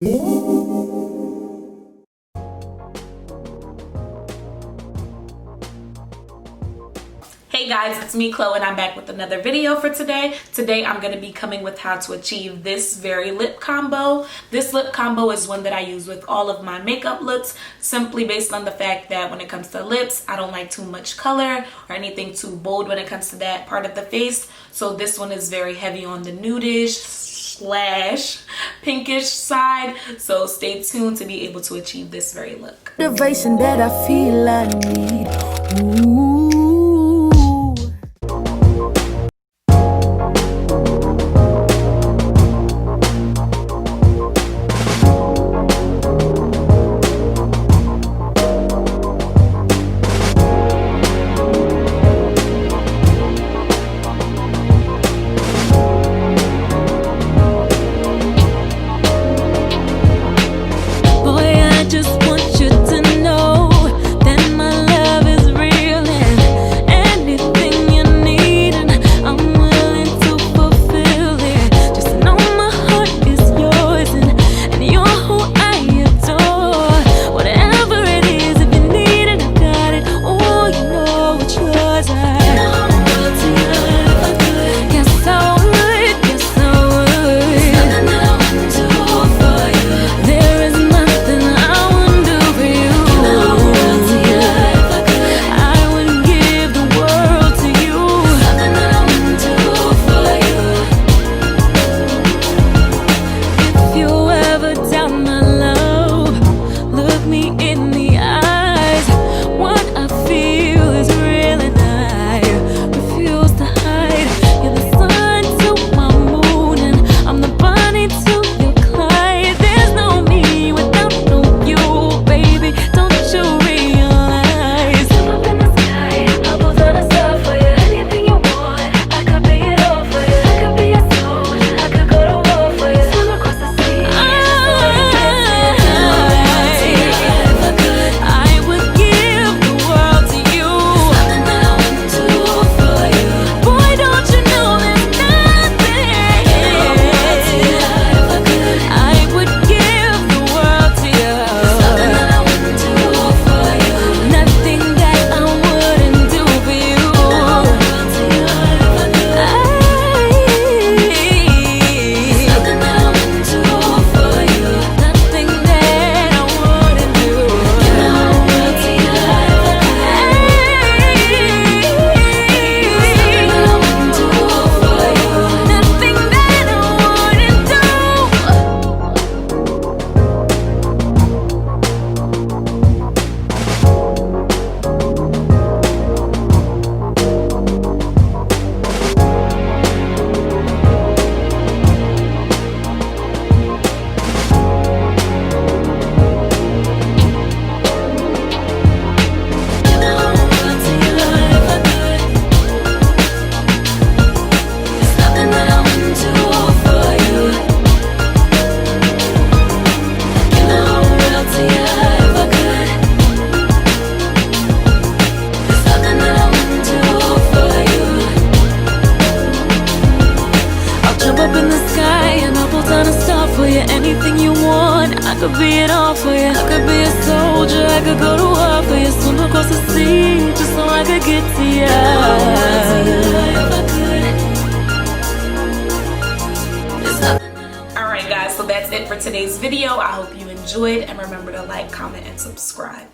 Hey guys, it's me Chloe and I'm back with another video for today. Today I'm going to be coming with how to achieve this very lip combo. This lip combo is one that I use with all of my makeup looks, simply based on the fact that when it comes to lips, I don't like too much color or anything too bold when it comes to that part of the face. So this one is very heavy on the nudish / pinkish side, so stay tuned to be able to achieve this very look. Motivation that I feel I need. Ooh. Anything you want, I could be it all for you. I could be a soldier, I could go to war for you. Swim across the sea, just so I could get to you. Alright guys, so that's it for today's video. I hope you enjoyed, and remember to like, comment, and subscribe.